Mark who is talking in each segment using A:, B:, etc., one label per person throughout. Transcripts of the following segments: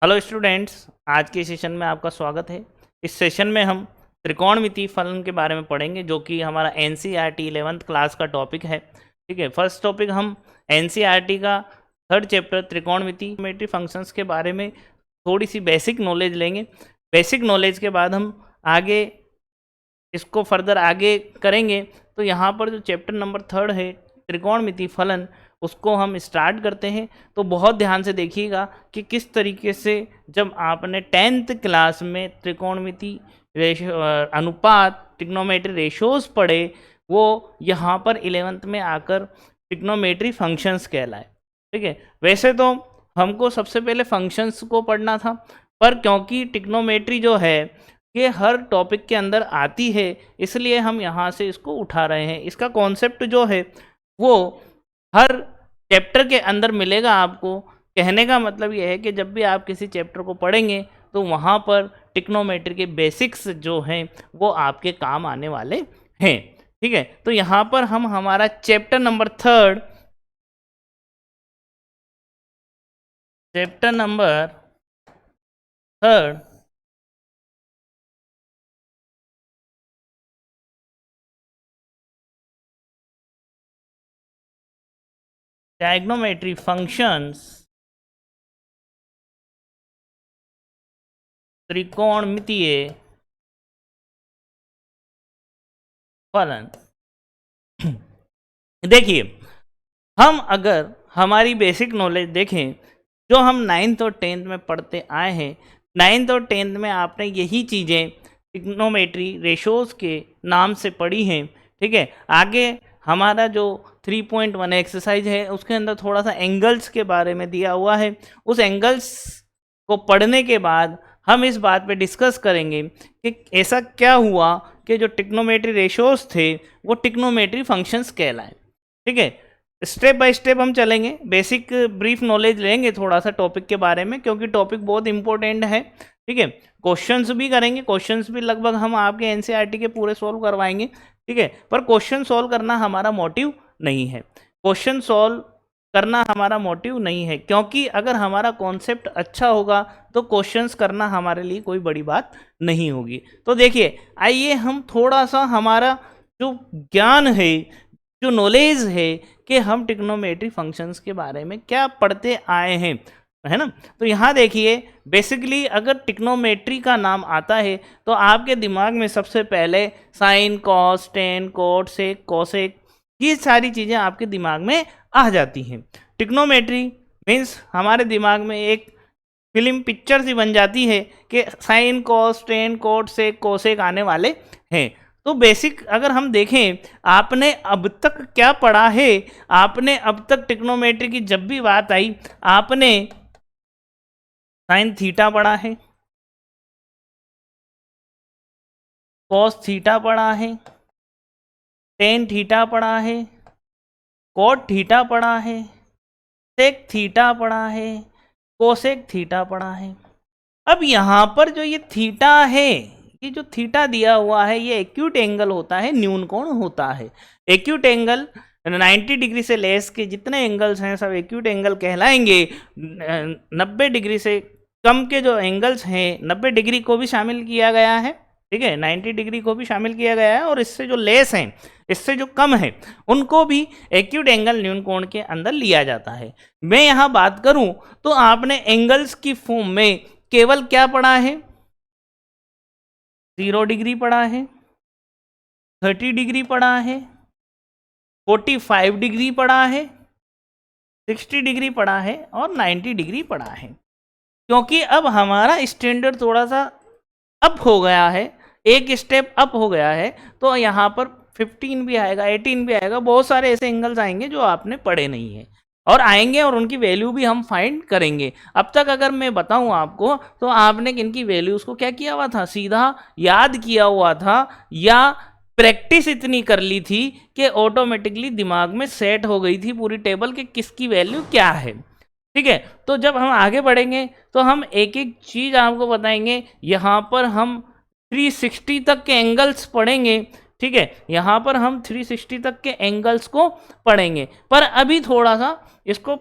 A: Hello students, आज के session में आपका स्वागत है। इस सेशन में हम त्रिकोणमिति फलन के बारे में पढ़ेंगे, जो कि हमारा एनसीईआरटी 11th क्लास का टॉपिक है। ठीक है, फर्स्ट टॉपिक हम एनसीईआरटी का थर्ड चैप्टर त्रिकोणमिति फंक्शंस के बारे में थोड़ी सी बेसिक नॉलेज लेंगे। बेसिक नॉलेज के बाद हम आगे इसको फर्दर आगे करेंगे। तो यहाँ पर जो चैप्टर नंबर 3 है त्रिकोणमिति फलन, उसको हम स्टार्ट करते हैं। तो बहुत ध्यान से देखिएगा कि किस तरीके से जब आपने 10th क्लास में त्रिकोणमिति अनुपात ट्रिग्नोमेट्री रेशोज पढ़े, वो यहाँ पर 11th में आकर ट्रिग्नोमेट्री फंक्शंस कहलाए। ठीक है, वैसे तो हमको सबसे पहले फंक्शंस को पढ़ना था, पर क्योंकि ट्रिग्नोमेट्री जो है ये हर टॉपिक के अंदर आती है, इसलिए हम यहाँ से इसको उठा रहे हैं। इसका कॉन्सेप्ट जो है वो हर चैप्टर के अंदर मिलेगा आपको। कहने का मतलब ये है कि जब भी आप किसी चैप्टर को पढ़ेंगे तो वहाँ पर ट्रिग्नोमेट्री के बेसिक्स जो हैं वो आपके काम आने वाले हैं। ठीक है, तो यहाँ पर हम हमारा चैप्टर नंबर 3 ट्राइग्नोमेट्री फंक्शंस त्रिकोणमितीय फलन। देखिए, हम अगर हमारी बेसिक नॉलेज देखें जो हम 9th और 10th में पढ़ते आए हैं, 9th और 10th में आपने यही चीज़ें ट्रिग्नोमेट्री रेशोज के नाम से पढ़ी हैं। ठीक है, आगे हमारा जो 3.1 एक्सरसाइज है उसके अंदर थोड़ा सा एंगल्स के बारे में दिया हुआ है। उस एंगल्स को पढ़ने के बाद हम इस बात पे डिस्कस करेंगे कि ऐसा क्या हुआ कि जो ट्रिग्नोमेट्री रेशोज थे वो ट्रिग्नोमेट्री फंक्शंस कहलाए। ठीक है, स्टेप बाय स्टेप हम चलेंगे, बेसिक ब्रीफ नॉलेज लेंगे थोड़ा सा टॉपिक के बारे में, क्योंकि टॉपिक बहुत इंपॉर्टेंट है। ठीक है, क्वेश्चंस भी करेंगे, क्वेश्चंस भी लगभग हम आपके एनसीईआरटी के पूरे सॉल्व करवाएंगे। ठीक है, पर क्वेश्चन सॉल्व करना हमारा मोटिव नहीं है। क्वेश्चन सॉल्व करना हमारा मोटिव नहीं है, क्योंकि अगर हमारा कॉन्सेप्ट अच्छा होगा तो क्वेश्चंस करना हमारे लिए कोई बड़ी बात नहीं होगी। तो देखिए, आइए हम थोड़ा सा हमारा जो ज्ञान है, जो नॉलेज है कि हम ट्रिग्नोमेट्री फंक्शंस के बारे में क्या पढ़ते आए हैं, है ना। तो यहाँ देखिए, बेसिकली अगर ट्रिग्नोमेट्री का नाम आता है तो आपके दिमाग में सबसे पहले साइन, कॉस, टेन, कोट, सेक, कोसेक, ये सारी चीज़ें आपके दिमाग में आ जाती हैं। ट्रिग्नोमेट्री मीन्स हमारे दिमाग में एक फिल्म पिक्चर सी बन जाती है कि साइन, कॉस, टेन, कोट, सेक, कोसेक आने वाले हैं। तो बेसिक अगर हम देखें, आपने अब तक क्या पढ़ा है, आपने अब तक ट्रिग्नोमेट्री की जब भी बात आई, आपने साइन थीटा पढ़ा है, कॉस थीटा पढ़ा है, टेन थीटा पढ़ा है, कोट थीटा पढ़ा है, सेक थीटा पढ़ा है, कोसेक थीटा पढ़ा है। अब यहाँ पर जो ये थीटा है, ये जो थीटा दिया हुआ है, ये एक्यूट एंगल होता है, न्यून कोण होता है। एक्यूट एंगल 90 डिग्री से लेस के जितने एंगल्स हैं सब एक्यूट एंगल कहलाएंगे। 90 डिग्री से कम के जो एंगल्स हैं, 90 डिग्री को भी शामिल किया गया है। ठीक है, 90 डिग्री को भी शामिल किया गया है, और इससे जो लेस हैं, इससे जो कम है, उनको भी एक्यूट एंगल न्यून कोण के अंदर लिया जाता है। मैं यहाँ बात करूँ तो आपने एंगल्स की फॉर्म में केवल क्या पढ़ा है? 0 डिग्री पढ़ा है, 30 डिग्री पढ़ा है, 45 डिग्री पढ़ा है, 60 डिग्री पढ़ा है और 90 डिग्री पढ़ा है। क्योंकि अब हमारा स्टैंडर्ड थोड़ा सा अप हो गया है, एक स्टेप अप हो गया है, तो यहाँ पर 15 भी आएगा, 18 भी आएगा, बहुत सारे ऐसे एंगल्स आएंगे जो आपने पढ़े नहीं है, और आएंगे और उनकी वैल्यू भी हम फाइंड करेंगे। अब तक अगर मैं बताऊं आपको तो आपने इनकी वैल्यूज़ को क्या किया हुआ था? सीधा याद किया हुआ था, या प्रैक्टिस इतनी कर ली थी कि ऑटोमेटिकली दिमाग में सेट हो गई थी पूरी टेबल कि किसकी वैल्यू क्या है। ठीक है, तो जब हम आगे बढ़ेंगे तो हम एक एक चीज़ आपको बताएंगे। यहाँ पर हम 360 तक के एंगल्स पढ़ेंगे। ठीक है, यहाँ पर हम 360 तक के एंगल्स को पढ़ेंगे, पर अभी थोड़ा सा इसको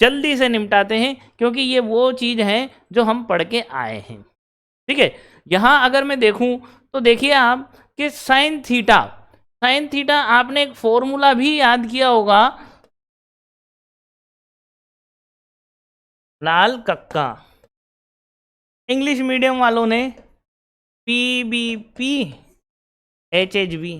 A: जल्दी से निपटाते हैं, क्योंकि ये वो चीज़ है जो हम पढ़ के आए हैं। ठीक है, यहाँ अगर मैं देखूं तो देखिए आप कि साइन थीटा आपने एक फॉर्मूला भी याद किया होगा, लाल कक्का। इंग्लिश मीडियम वालों ने PBP HHB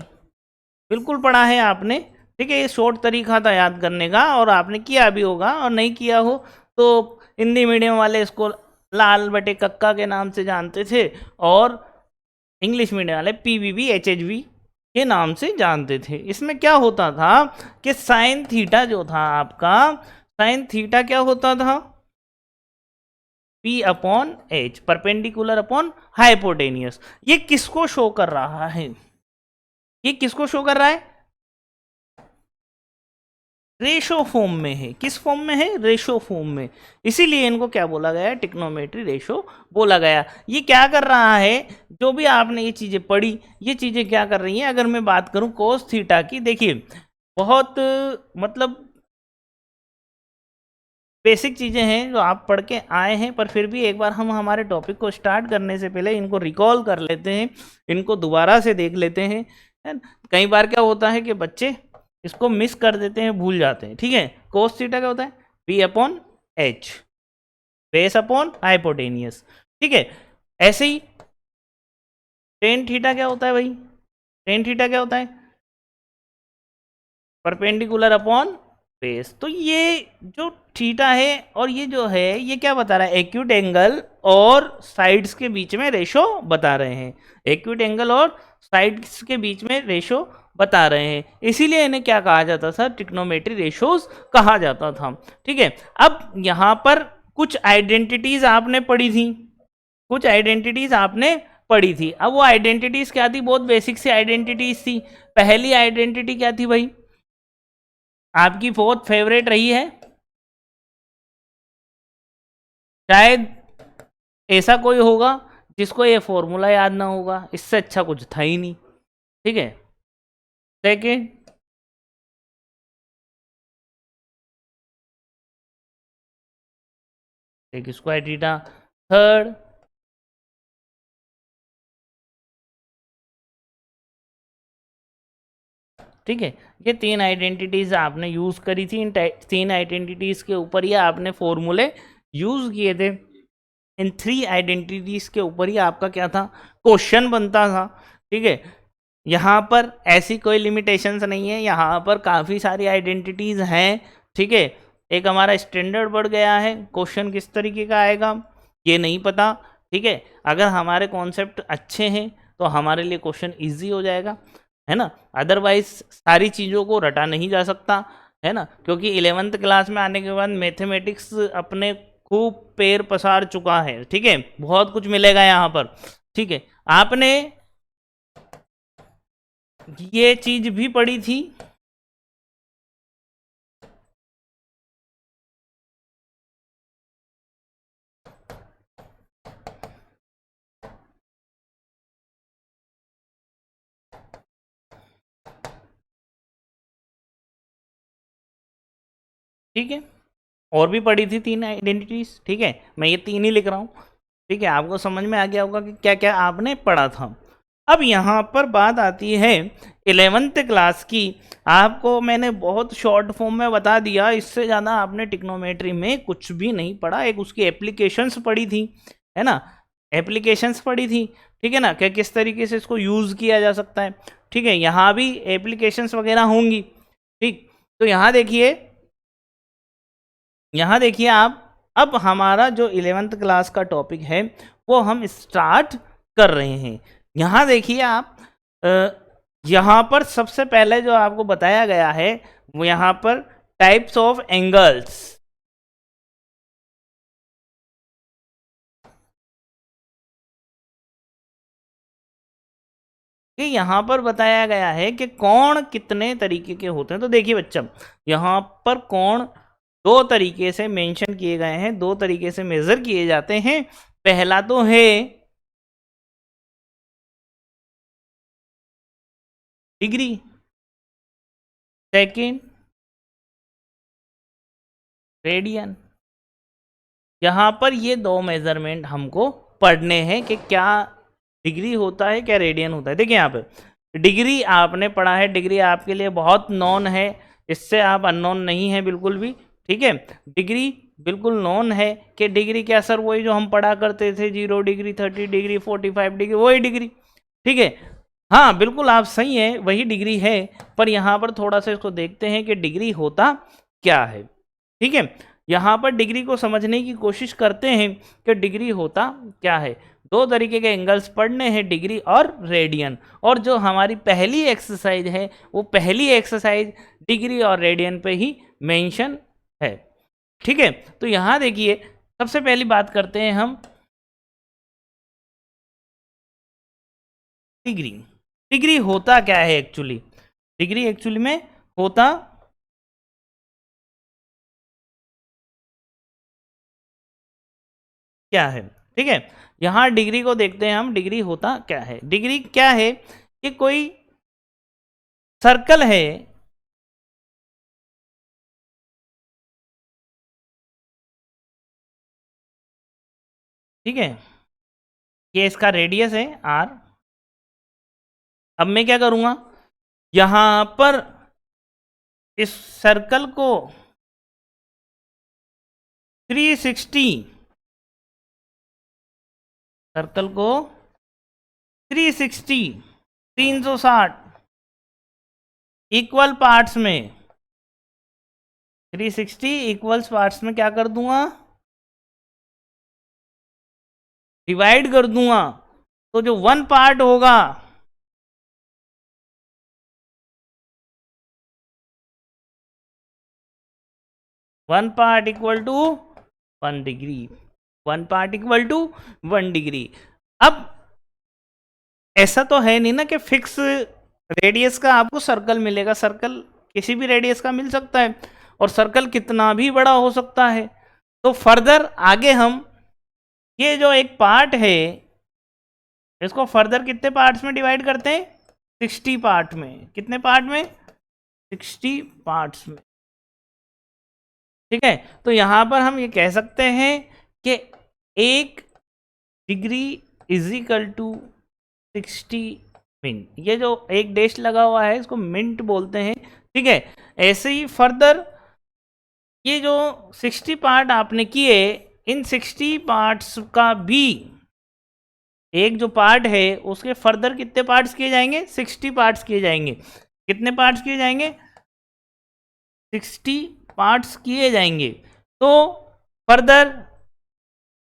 A: बिल्कुल पढ़ा है आपने। ठीक है, ये शॉर्ट तरीका था याद करने का, और आपने किया भी होगा, और नहीं किया हो तो हिंदी मीडियम वाले इसको लाल बटे कक्का के नाम से जानते थे, और इंग्लिश मीडियम वाले PBB HHB के नाम से जानते थे। इसमें क्या होता था कि साइन थीटा जो था आपका, साइन थीटा क्या होता था, P upon H, perpendicular upon hypotenuse. ये किसको शो कर रहा है, ये किसको शो कर रहा है, रेशो फॉर्म में है। किस फॉर्म में है, रेशो फॉर्म में। इसीलिए इनको क्या बोला गया, टिक्नोमेट्री रेशो बोला गया। ये क्या कर रहा है, जो भी आपने ये चीजें पढ़ी, ये चीजें क्या कर रही हैं। अगर मैं बात करूं कोस थीटा की, देखिए बहुत मतलब बेसिक चीजें हैं जो आप पढ़ के आए हैं, पर फिर भी एक बार हम हमारे टॉपिक को स्टार्ट करने से पहले इनको रिकॉल कर लेते हैं, इनको दोबारा से देख लेते हैं, है ना? कई बार क्या होता है कि बच्चे इसको मिस कर देते हैं, भूल जाते हैं। ठीक है, कोस थीटा क्या होता है, P upon H, base upon hypotenuse. ठीक है, ऐसे ही टेन थीटा क्या होता है भाई, टेन थीटा क्या होता है, परपेंडिकुलर अपॉन बेस। तो ये जो थीटा है और ये जो है, ये क्या बता रहा है, एक्यूट एंगल और साइड्स के बीच में रेशो बता रहे हैं, एक्यूट एंगल और साइड्स के बीच में रेशो बता रहे हैं। इसीलिए इन्हें क्या कहा जाता था, ट्रिग्नोमेट्री रेशोज कहा जाता था। ठीक है, अब यहाँ पर कुछ आइडेंटिटीज आपने पढ़ी थी, कुछ आइडेंटिटीज आपने पढ़ी थी। अब वो आइडेंटिटीज क्या थी, बहुत बेसिक सी आइडेंटिटीज थी। पहली आइडेंटिटी क्या थी भाई, आपकी बहुत फेवरेट रही है, शायद ऐसा कोई होगा जिसको ये फॉर्मूला याद ना होगा, इससे अच्छा कुछ था ही नहीं। ठीक है, सेकेंड, एक स्क्वायर थीटा। थर्ड, ठीक है, ये तीन आइडेंटिटीज आपने यूज करी थी। इन तीन आइडेंटिटीज के ऊपर ही आपने फॉर्मूले यूज किए थे। इन थ्री आइडेंटिटीज के ऊपर ही आपका क्या था, क्वेश्चन बनता था। ठीक है, यहाँ पर ऐसी कोई लिमिटेशंस नहीं है, यहाँ पर काफ़ी सारी आइडेंटिटीज हैं। ठीक है, एक हमारा स्टैंडर्ड बढ़ गया है, क्वेश्चन किस तरीके का आएगा ये नहीं पता। ठीक है, अगर हमारे कॉन्सेप्ट अच्छे हैं तो हमारे लिए क्वेश्चन इजी हो जाएगा, है ना। अदरवाइज सारी चीज़ों को रटा नहीं जा सकता, है ना, क्योंकि 11th क्लास में आने के बाद मैथमेटिक्स अपने खूब पैर पसार चुका है। ठीक है, बहुत कुछ मिलेगा यहाँ पर। ठीक है, आपने ये चीज भी पढ़ी थी, ठीक है, और भी पढ़ी थी तीन आइडेंटिटीज। ठीक है, मैं ये तीन ही लिख रहा हूँ। ठीक है, आपको समझ में आ गया होगा कि क्या क्या आपने पढ़ा था। अब यहाँ पर बात आती है 11th क्लास की। आपको मैंने बहुत शॉर्ट फॉर्म में बता दिया, इससे ज़्यादा आपने टिक्नोमेट्री में कुछ भी नहीं पढ़ा। एक उसकी एप्लीकेशंस पढ़ी थी, है ना, एप्लीकेशंस पढ़ी थी। ठीक है ना, क्या किस तरीके से इसको यूज़ किया जा सकता है। ठीक है, यहाँ भी एप्लीकेशंस वगैरह होंगी। ठीक, तो यहाँ देखिए, यहाँ देखिए आप, अब हमारा जो 11th क्लास का टॉपिक है वो हम स्टार्ट कर रहे हैं। यहाँ देखिए आप, यहाँ पर सबसे पहले जो आपको बताया गया है वो यहाँ पर टाइप्स ऑफ एंगल्स। कि यहाँ पर बताया गया है कि कोण कितने तरीके के होते हैं। तो देखिए बच्चा, यहाँ पर कोण दो तरीके से मेंशन किए गए हैं, दो तरीके से मेजर किए जाते हैं। पहला तो है डिग्री, सेकंड रेडियन। यहाँ पर ये दो मेजरमेंट हमको पढ़ने हैं कि क्या डिग्री होता है, क्या रेडियन होता है। देखिए यहाँ पे डिग्री आपने पढ़ा है, डिग्री आपके लिए बहुत नॉन है, इससे आप अननोन नहीं है बिल्कुल भी, ठीक है। डिग्री बिल्कुल नॉन है कि डिग्री क्या सर, वही जो हम पढ़ा करते थे, 0 डिग्री, 30 डिग्री, 45 डिग्री, वही डिग्री, ठीक है। हाँ बिल्कुल आप सही है, वही डिग्री है, पर यहाँ पर थोड़ा सा इसको देखते हैं कि डिग्री होता क्या है, ठीक है। यहाँ पर डिग्री को समझने की कोशिश करते हैं कि डिग्री होता क्या है। दो तरीके के एंगल्स पढ़ने हैं, डिग्री और रेडियन, और जो हमारी पहली एक्सरसाइज है वो पहली एक्सरसाइज डिग्री और रेडियन पे ही मेंशन है, ठीक है। तो यहाँ देखिए सबसे पहली बात करते हैं हम डिग्री। डिग्री होता क्या है एक्चुअली, डिग्री एक्चुअली में होता क्या है, ठीक है। यहाँ डिग्री को देखते हैं हम, डिग्री होता क्या है। डिग्री क्या है कि कोई सर्कल है, ठीक है, ये इसका रेडियस है r। अब मैं क्या करूंगा, यहां पर इस सर्कल को 360, सर्कल को 360 360 इक्वल पार्ट्स में, 360 इक्वल्स पार्ट्स में क्या कर दूंगा, डिवाइड कर दूंगा। तो जो वन पार्ट होगा, one part equal to 1 degree, one part equal to 1 degree. अब ऐसा तो है नहीं ना कि फिक्स रेडियस का आपको सर्कल मिलेगा, सर्कल किसी भी रेडियस का मिल सकता है, और सर्कल कितना भी बड़ा हो सकता है। तो फर्दर आगे हम ये जो एक पार्ट है इसको फर्दर कितने पार्ट्स में डिवाइड करते हैं, 60 पार्ट में। कितने पार्ट में, 60 पार्ट्स में, ठीक है। तो यहां पर हम ये कह सकते हैं कि 1 degree is equal to 60 minute. ये जो एक डैश लगा हुआ है इसको मिनट बोलते हैं, ठीक है। ऐसे ही फर्दर ये जो 60 पार्ट आपने किए, इन 60 पार्ट्स का भी एक जो पार्ट है उसके फर्दर कितने पार्ट्स किए जाएंगे, 60 पार्ट्स किए जाएंगे। कितने पार्ट्स किए जाएंगे, 60 पार्ट्स किए जाएंगे। तो further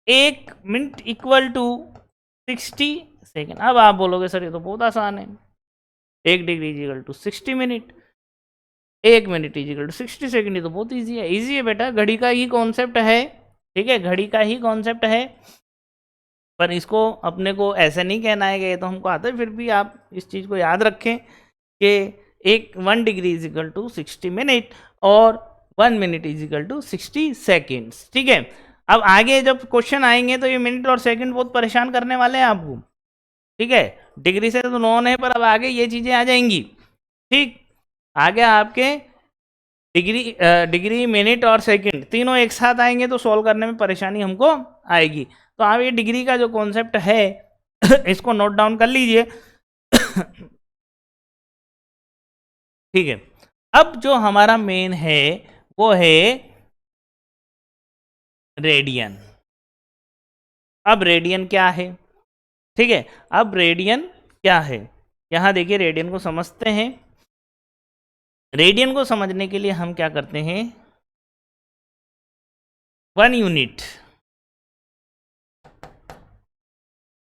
A: 1 minute equal to 60 second. अब आप बोलोगे सर ये तो बहुत आसान है, 1 degree is equal to 60 minute, 1 minute is equal to 60 second, ये तो बहुत ईजी है। ईजी है बेटा, घड़ी का ही कॉन्सेप्ट है, ठीक है, घड़ी का ही कॉन्सेप्ट है। पर इसको अपने को ऐसे नहीं कहना है कि ये तो हमको आता है, फिर भी आप इस चीज़ को याद रखें कि 1 डिग्री इजिकल टू 60 मिनट और 1 मिनट इजिकल टू 60 सेकेंड्स, ठीक है। अब आगे जब क्वेश्चन आएंगे तो ये मिनट और सेकंड बहुत परेशान करने वाले हैं आपको, ठीक है। डिग्री से तो नॉन है, पर अब आगे ये चीज़ें आ जाएंगी, ठीक। आगे आपके डिग्री मिनट और सेकंड तीनों एक साथ आएंगे तो सॉल्व करने में परेशानी हमको आएगी। तो आप ये डिग्री का जो कॉन्सेप्ट है इसको नोट डाउन कर लीजिए, ठीक है। अब जो हमारा मेन है वो है रेडियन। अब रेडियन क्या है, ठीक है। अब रेडियन क्या है, यहां देखिए रेडियन को समझते हैं। रेडियन को समझने के लिए हम क्या करते हैं, 1 यूनिट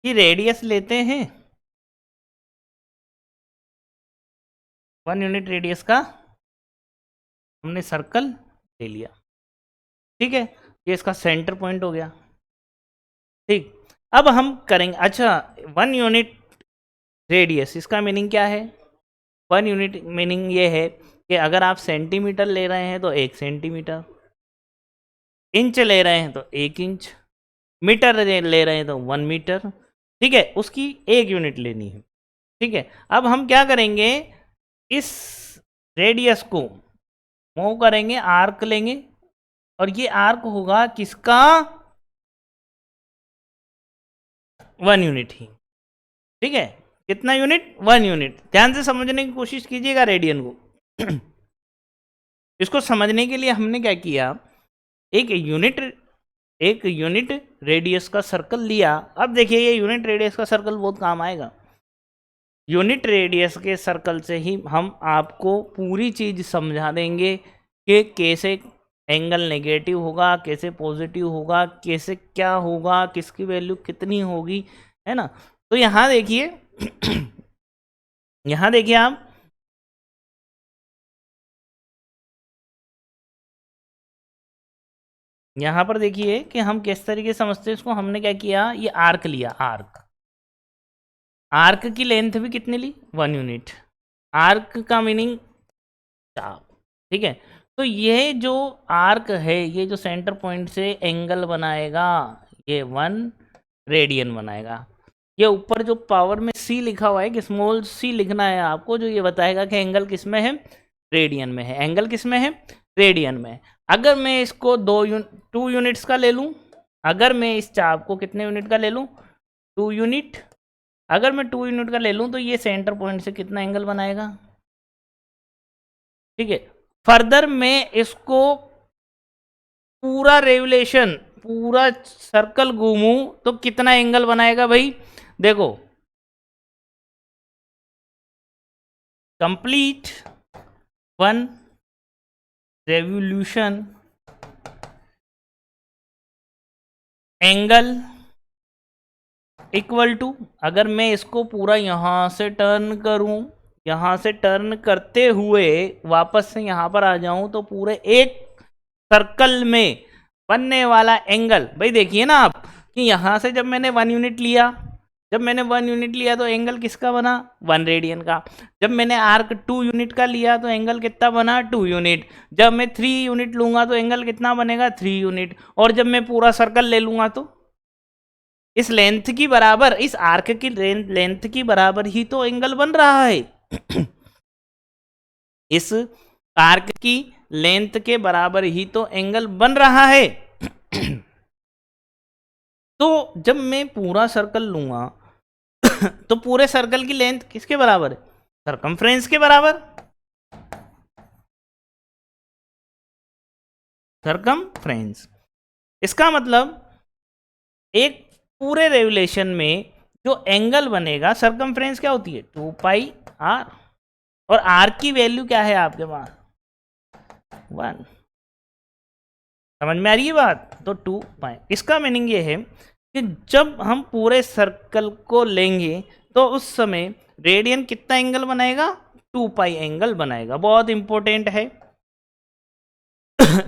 A: की रेडियस लेते हैं, 1 यूनिट रेडियस का हमने सर्कल ले लिया, ठीक है। ये इसका सेंटर पॉइंट हो गया, ठीक। अब हम करेंगे, अच्छा 1 यूनिट रेडियस, इसका मीनिंग क्या है, 1 यूनिट मीनिंग ये है कि अगर आप सेंटीमीटर ले रहे हैं तो 1 सेंटीमीटर, इंच ले रहे हैं तो 1 इंच, मीटर ले रहे हैं तो 1 मीटर, ठीक है। उसकी 1 यूनिट लेनी है, ठीक है। अब हम क्या करेंगे, इस रेडियस को मूव करेंगे, आर्क लेंगे और ये आर्क होगा किसका, 1 यूनिट ही, ठीक है। कितना यूनिट, 1 यूनिट। ध्यान से समझने की कोशिश कीजिएगा रेडियन को। इसको समझने के लिए हमने क्या किया, एक यूनिट रेडियस का सर्कल लिया। अब देखिए ये यूनिट रेडियस का सर्कल बहुत काम आएगा। यूनिट रेडियस के सर्कल से ही हम आपको पूरी चीज समझा देंगे कि कैसे एंगल नेगेटिव होगा, कैसे पॉजिटिव होगा, कैसे क्या होगा, किसकी वैल्यू कितनी होगी, है ना। तो यहाँ देखिए, यहाँ देखिए आप, यहाँ पर देखिए कि हम किस तरीके से समझते हैं इसको। हमने क्या किया, ये आर्क लिया, आर्क की लेंथ भी कितनी ली, 1 यूनिट। आर्क का मीनिंग चाप, ठीक है। तो ये जो आर्क है, ये जो सेंटर पॉइंट से एंगल बनाएगा, ये 1 रेडियन बनाएगा। ये ऊपर जो पावर में c लिखा हुआ है कि स्मॉल c लिखना है आपको, जो ये बताएगा कि एंगल किस में है, रेडियन में है। एंगल किस में है, रेडियन में। अगर मैं इसको 2 यूनिट्स का ले लूँ, अगर मैं इस चाप को कितने यूनिट का ले लूँ, 2 यूनिट। अगर मैं 2 यूनिट का ले लूँ तो ये सेंटर पॉइंट से कितना एंगल बनाएगा, ठीक है। फर्दर मैं इसको पूरा रेवुलेशन, पूरा सर्कल घूमूं तो कितना एंगल बनाएगा भाई, देखो, complete 1 revolution angle equal to, अगर मैं इसको पूरा यहां से टर्न करूं, यहां से टर्न करते हुए वापस से यहां पर आ जाऊं, तो पूरे एक सर्कल में बनने वाला एंगल, भाई देखिए ना आप कि यहां से जब मैंने 1 यूनिट लिया, तो एंगल किसका बना, 1 रेडियन का। जब मैंने आर्क 2 यूनिट का लिया तो एंगल कितना बना, 2 यूनिट। जब मैं 3 यूनिट लूंगा तो एंगल कितना बनेगा, 3 यूनिट। और जब मैं पूरा सर्कल ले लूंगा तो इस लेंथ की बराबर, इस आर्क की लेंथ की बराबर ही तो एंगल बन रहा है। इस आर्क की लेंथ के बराबर ही तो एंगल बन रहा है। तो जब मैं पूरा सर्कल लूंगा तो पूरे सर्कल की लेंथ किसके बराबर है, सरकमफ्रेंस के बराबर। सरकमफ्रेंस, इसका मतलब एक पूरे रेवुलेशन में जो एंगल बनेगा, सरकमफ्रेंस क्या होती है, 2 पाई आर। और आर की वैल्यू क्या है आपके पास, 1। समझ में आ रही है बात, तो 2 पाई। इसका मीनिंग ये है कि जब हम पूरे सर्कल को लेंगे तो उस समय रेडियन कितना एंगल बनाएगा, 2 पाई एंगल बनाएगा। बहुत इंपॉर्टेंट है,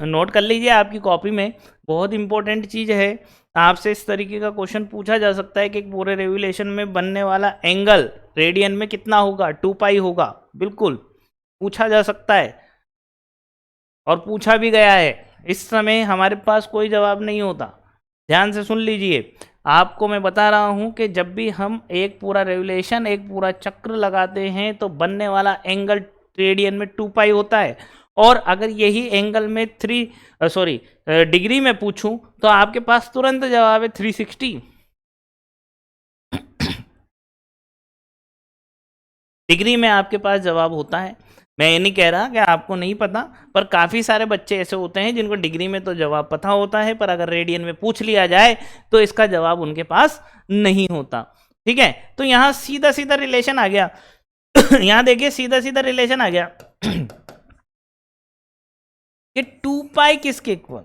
A: नोट कर लीजिए आपकी कॉपी में, बहुत इंपॉर्टेंट चीज है। आपसे इस तरीके का क्वेश्चन पूछा जा सकता है कि पूरे रेवुलेशन में बनने वाला एंगल रेडियन में कितना होगा, 2 पाई होगा। बिल्कुल पूछा जा सकता है और पूछा भी गया है। इस समय हमारे पास कोई जवाब नहीं होता। ध्यान से सुन लीजिए, आपको मैं बता रहा हूं कि जब भी हम एक पूरा रेवुलेशन, एक पूरा चक्र लगाते हैं तो बनने वाला एंगल रेडियन में 2 पाई होता है। और अगर यही एंगल में डिग्री में पूछूं तो आपके पास तुरंत जवाब है 360। डिग्री में आपके पास जवाब होता है। मैं ये नहीं कह रहा कि आपको नहीं पता, पर काफ़ी सारे बच्चे ऐसे होते हैं जिनको डिग्री में तो जवाब पता होता है, पर अगर रेडियन में पूछ लिया जाए तो इसका जवाब उनके पास नहीं होता। ठीक है, तो यहाँ सीधा सीधा रिलेशन आ गया। यहाँ देखिए सीधा सीधा रिलेशन आ गया कि 2 पाई किसके इक्वल,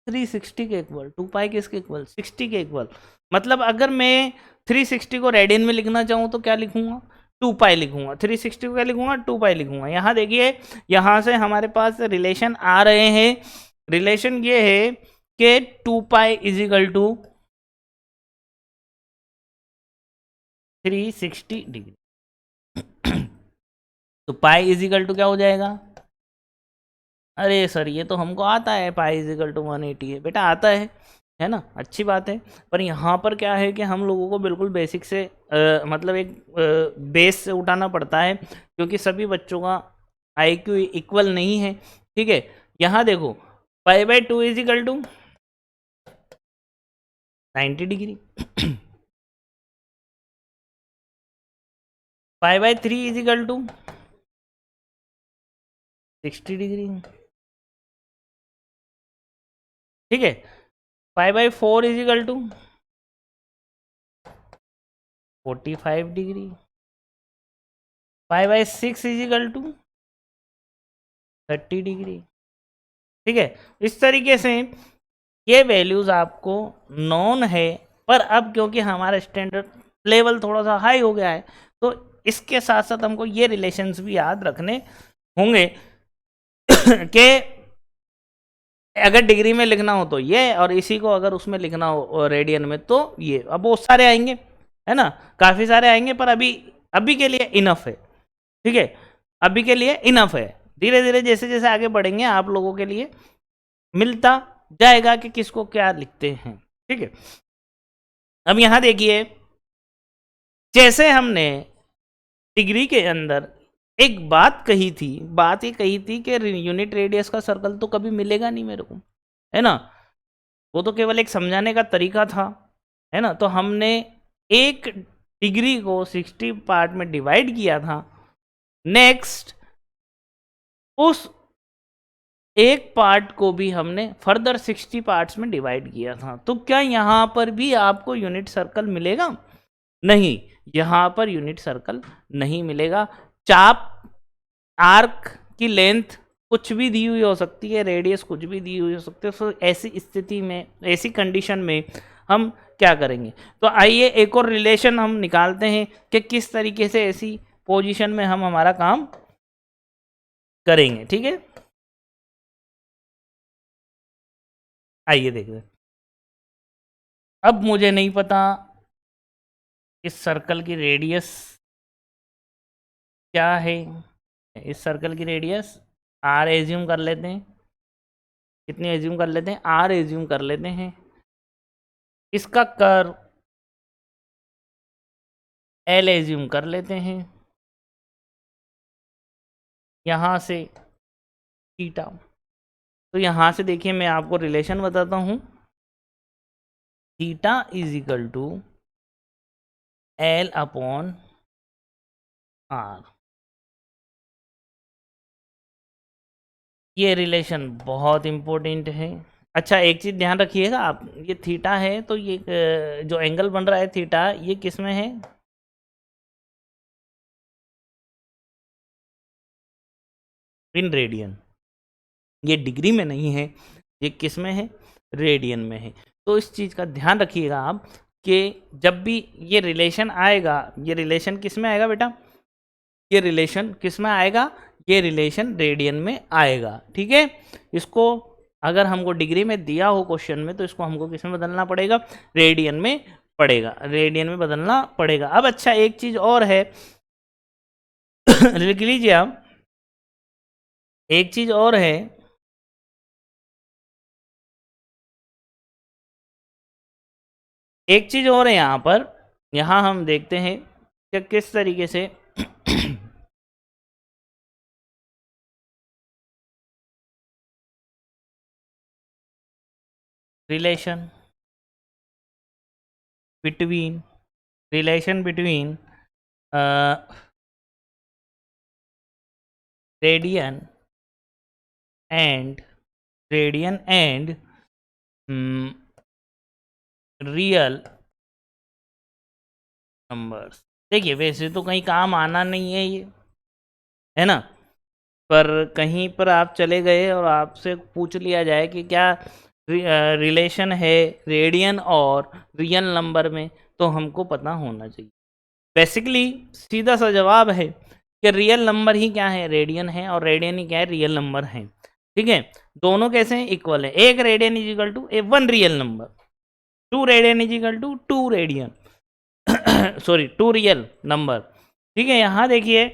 A: 360 के इक्वल। 2 पाई किसके इक्वल, 60 के इक्वल। मतलब अगर मैं 360 को रेडियन में लिखना चाहूँ तो क्या लिखूंगा, 2 पाई लिखूंगा। 360 को क्या लिखूंगा, 2 पाई लिखूंगा। यहाँ देखिए, यहाँ से हमारे पास रिलेशन आ रहे हैं। रिलेशन ये है कि 2 pi is equal to 360 degree. तो पाई इज इक्वल टू क्या हो जाएगा, अरे सर ये तो हमको आता है, पाई इज इक्वल टू 180 है। बेटा आता है ना, अच्छी बात है। पर यहाँ पर क्या है कि हम लोगों को बिल्कुल बेसिक से मतलब एक बेस से उठाना पड़ता है, क्योंकि सभी बच्चों का IQ इक्वल नहीं है। ठीक है, यहाँ देखो π/2 is equal to 90 degree, π/3 is equal to 60 degree, ठीक है। π/4 is equal to 45 degree, π/6 is equal to 30 degree, ठीक है। इस तरीके से ये वैल्यूज आपको नॉन है, पर अब क्योंकि हमारा स्टैंडर्ड लेवल थोड़ा सा हाई हो गया है तो इसके साथ साथ हमको ये रिलेशंस भी याद रखने होंगे कि अगर डिग्री में लिखना हो तो ये, और इसी को अगर उसमें लिखना हो रेडियन में तो ये। अब बहुत सारे आएंगे, है ना, काफ़ी सारे आएंगे, पर अभी के लिए इनफ है, ठीक है, अभी के लिए इनफ है। धीरे धीरे जैसे जैसे आगे बढ़ेंगे आप लोगों के लिए मिलता जाएगा कि किसको क्या लिखते हैं, ठीक है। अब यहाँ देखिए, जैसे हमने डिग्री के अंदर एक बात कही थी, बात ये कही थी कि यूनिट रेडियस का सर्कल तो कभी मिलेगा नहीं मेरे को, है ना, वो तो केवल एक समझाने का तरीका था, है ना। तो हमने एक डिग्री को 60 पार्ट में डिवाइड किया था, नेक्स्ट उस एक पार्ट को भी हमने फर्दर 60 पार्ट्स में डिवाइड किया था। तो क्या यहाँ पर भी आपको यूनिट सर्कल मिलेगा? नहीं, यहाँ पर यूनिट सर्कल नहीं मिलेगा। चाप आर्क की लेंथ कुछ भी दी हुई हो सकती है, रेडियस कुछ भी दी हुई हो सकती है। तो ऐसी स्थिति में, ऐसी कंडीशन में हम क्या करेंगे? तो आइए एक और रिलेशन हम निकालते हैं कि किस तरीके से ऐसी पोजीशन में हम हमारा काम करेंगे, ठीक है। आइए देखते हैं। अब मुझे नहीं पता इस सर्कल की रेडियस क्या है। इस सर्कल की रेडियस आर एज्यूम कर लेते हैं। कितनी एज्यूम कर लेते हैं? आर एज्यूम कर लेते हैं। इसका कर्व एल एज्यूम कर लेते हैं। यहाँ से थीटा, तो यहाँ से देखिए मैं आपको रिलेशन बताता हूँ। Theta is equal to L upon R. ये रिलेशन बहुत इम्पोर्टेंट है। अच्छा, एक चीज़ ध्यान रखिएगा आप, ये थीटा है तो ये जो एंगल बन रहा है थीटा, ये किस में है? In radian. ये डिग्री में नहीं है, ये किस में है? रेडियन में है। तो इस चीज़ का ध्यान रखिएगा आप कि जब भी ये रिलेशन आएगा, ये रिलेशन किस में आएगा बेटा? ये रिलेशन किस में आएगा? ये रिलेशन रेडियन में आएगा, ठीक है। इसको अगर हमको डिग्री में दिया हो क्वेश्चन में तो इसको हमको किस में बदलना पड़ेगा? रेडियन में पड़ेगा, रेडियन में बदलना पड़ेगा। अब अच्छा, एक चीज़ और है लिख लीजिए आप, एक चीज़ और है, एक चीज़ और है यहाँ पर। यहाँ हम देखते हैं कि किस तरीके से relation between radian and real numbers. देखिए, वैसे तो कहीं काम आना नहीं है ये, है ना, पर कहीं पर आप चले गए और आपसे पूछ लिया जाए कि क्या रिलेशन है रेडियन और रियल नंबर में, तो हमको पता होना चाहिए। बेसिकली सीधा सा जवाब है कि रियल नंबर ही क्या है? रेडियन है, और रेडियन ही क्या है? रियल नंबर है, ठीक है। दोनों कैसे हैं? इक्वल है। एक radian is equal to a one real number, two radian is equal to two radian sorry, two real number, ठीक है। यहाँ देखिए,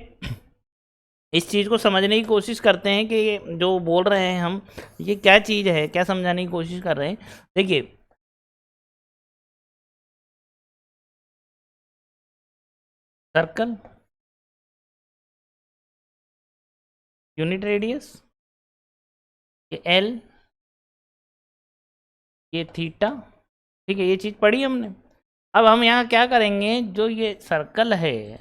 A: इस चीज़ को समझने की कोशिश करते हैं कि ये जो बोल रहे हैं हम, ये क्या चीज़ है, क्या समझाने की कोशिश कर रहे हैं। देखिए, सर्कल, यूनिट रेडियस, ये एल, ये थीटा, ठीक है, ये चीज़ पढ़ी हमने। अब हम यहाँ क्या करेंगे, जो ये सर्कल है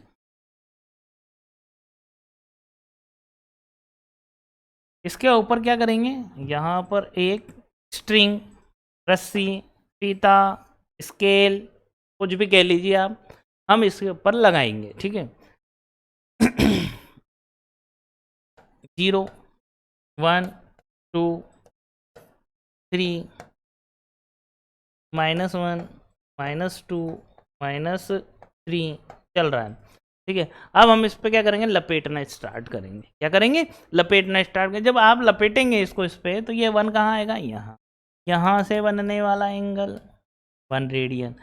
A: इसके ऊपर क्या करेंगे, यहाँ पर एक स्ट्रिंग, रस्सी, फीता, स्केल, कुछ भी कह लीजिए आप, हम इसके ऊपर लगाएंगे, ठीक है। 0 1 2 3 -1 -2 -3 चल रहा है, ठीक है। अब हम इस पे क्या करेंगे, लपेटना स्टार्ट करेंगे। क्या करेंगे, लपेटना स्टार्ट करेंगे। जब आप लपेटेंगे इसको इस पे, तो ये 1 कहाँ आएगा, यहाँ, यहाँ से बनने वाला एंगल 1 रेडियन,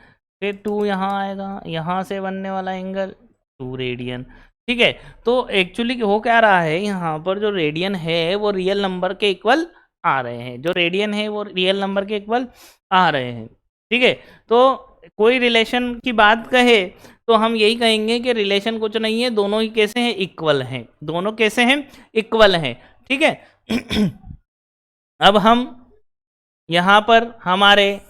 A: फिर 2 यहाँ आएगा, यहाँ से बनने वाला एंगल 2 रेडियन, ठीक है। तो एक्चुअली हो क्या रहा है, यहाँ पर जो रेडियन है वो रियल नंबर के इक्वल आ रहे हैं, जो रेडियन है वो रियल नंबर के इक्वल आ रहे हैं, ठीक है। तो कोई रिलेशन की बात कहे तो हम यही कहेंगे कि रिलेशन कुछ नहीं है, दोनों ही कैसे हैं, इक्वल हैं, दोनों कैसे हैं, इक्वल हैं, ठीक है। अब हम यहाँ पर हमारे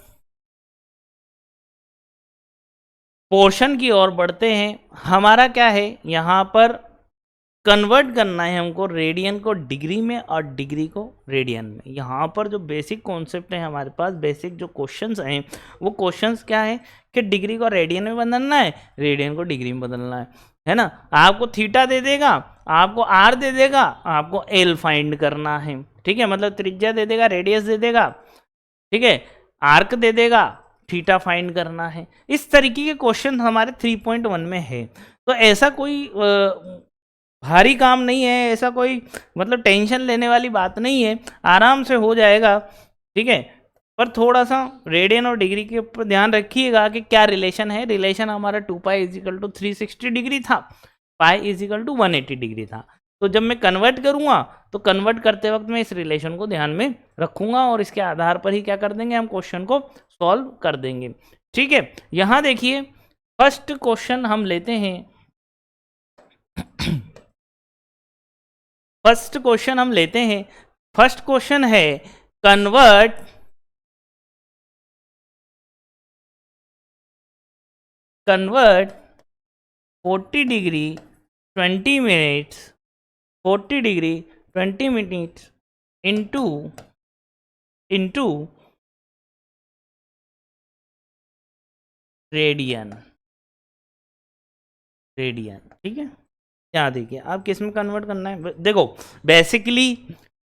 A: पोर्शन की ओर बढ़ते हैं। हमारा क्या है, यहाँ पर कन्वर्ट करना है हमको रेडियन को डिग्री में और डिग्री को रेडियन में। यहाँ पर जो बेसिक कॉन्सेप्ट है हमारे पास, बेसिक जो क्वेश्चंस हैं वो क्वेश्चंस क्या है कि डिग्री को रेडियन में बदलना है, रेडियन को डिग्री में बदलना है ना। आपको थीटा दे देगा, आपको आर दे देगा, आपको एल फाइंड करना है, ठीक है। मतलब त्रिज्या दे देगा, रेडियस दे देगा, ठीक है, आर्क दे देगा, थीटा फाइंड करना है। इस तरीके के क्वेश्चन हमारे 3.1 में है। तो ऐसा कोई भारी काम नहीं है, ऐसा कोई मतलब टेंशन लेने वाली बात नहीं है, आराम से हो जाएगा, ठीक है। पर थोड़ा सा रेडियन और डिग्री के ऊपर ध्यान रखिएगा कि क्या रिलेशन है। रिलेशन हमारा 2 पाई इजिकल टू 360 डिग्री था, पाई इजिकल टू 180 डिग्री था। तो जब मैं कन्वर्ट करूँगा तो कन्वर्ट करते वक्त मैं इस रिलेशन को ध्यान में रखूँगा और इसके आधार पर ही क्या कर देंगे, हम क्वेश्चन को सॉल्व कर देंगे, ठीक है। यहाँ देखिए फर्स्ट क्वेश्चन हम लेते हैं। फर्स्ट क्वेश्चन हम लेते हैं। फर्स्ट क्वेश्चन है convert convert 40 degree 20 minutes 40 degree 20 minutes into radian, ठीक है। यहाँ देखिए आप किस में कन्वर्ट करना है। देखो बेसिकली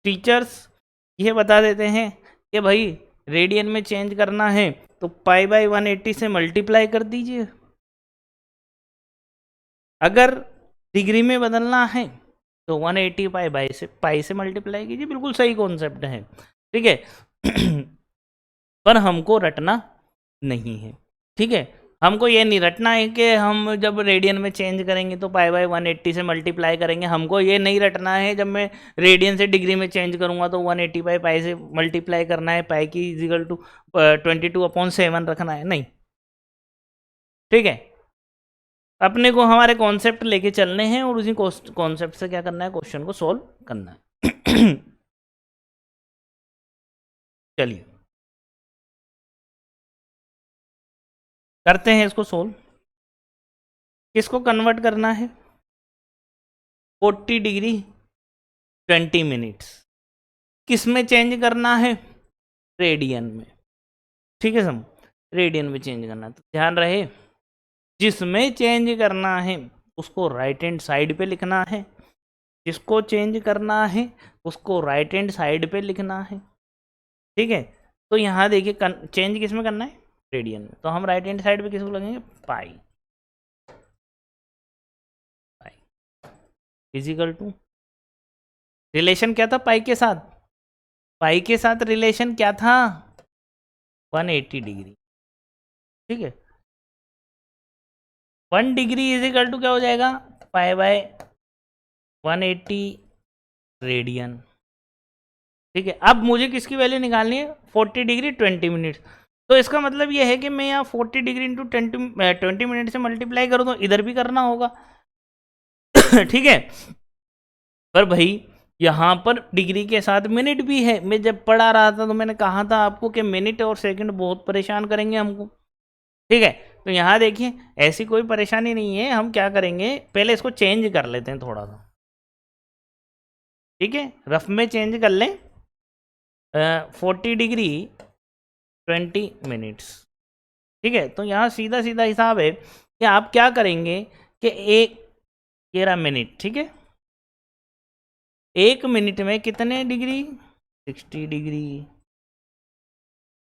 A: टीचर्स ये बता देते हैं कि भाई रेडियन में चेंज करना है तो पाई बाई 180 से मल्टीप्लाई कर दीजिए, अगर डिग्री में बदलना है तो 180 पाई से मल्टीप्लाई कीजिए। बिल्कुल सही कॉन्सेप्ट है, ठीक है। पर हमको रटना नहीं है, ठीक है। हमको ये नहीं रटना है कि हम जब रेडियन में चेंज करेंगे तो पाई बाई 180 से मल्टीप्लाई करेंगे। हमको ये नहीं रटना है जब मैं रेडियन से डिग्री में चेंज करूँगा तो 180 बाई पाई से मल्टीप्लाई करना है, पाई की इजिकल टू 22/7 रखना है, नहीं, ठीक है। अपने को हमारे कॉन्सेप्ट लेके चलने हैं और उसी कॉन्सेप्ट से क्या करना है, क्वेश्चन को सोल्व करना है। चलिए करते हैं इसको सोल्व। किसको कन्वर्ट करना है, 40 डिग्री 20 मिनट्स, किस में चेंज करना है, रेडियन में, ठीक है। सम रेडियन में चेंज करना है, तो ध्यान रहे जिसमें चेंज करना है उसको राइट हैंड साइड पे लिखना है, जिसको चेंज करना है उसको राइट हैंड साइड पे लिखना है, ठीक है। तो यहाँ देखिए चेंज किस में करना है, रेडियन में, तो हम राइट हैंड साइड पे किसको लगेंगे, पाई इजिकल टू, रिलेशन क्या था पाई के साथ, पाई के साथ रिलेशन क्या था, 180 डिग्री, ठीक है। 1 डिग्री इजिकल टू क्या हो जाएगा, पाई बाय 180 रेडियन, ठीक है। अब मुझे किसकी वैल्यू निकालनी है, 40 डिग्री 20 मिनट्स। तो इसका मतलब ये है कि मैं यहाँ 40 डिग्री इंटू 20 मिनट से मल्टीप्लाई करूँ तो इधर भी करना होगा, ठीक है। पर भाई यहाँ पर डिग्री के साथ मिनट भी है। मैं जब पढ़ा रहा था तो मैंने कहा था आपको कि मिनट और सेकंड बहुत परेशान करेंगे हमको, ठीक है। तो यहाँ देखिए ऐसी कोई परेशानी नहीं है। हम क्या करेंगे, पहले इसको चेंज कर लेते हैं थोड़ा सा, ठीक है, रफ में चेंज कर लें। 40 डिग्री 20 मिनट्स, ठीक है। तो यहाँ सीधा सीधा हिसाब है कि आप क्या करेंगे कि एक 13 मिनट, ठीक है, 1 मिनट में कितने डिग्री, 60 डिग्री,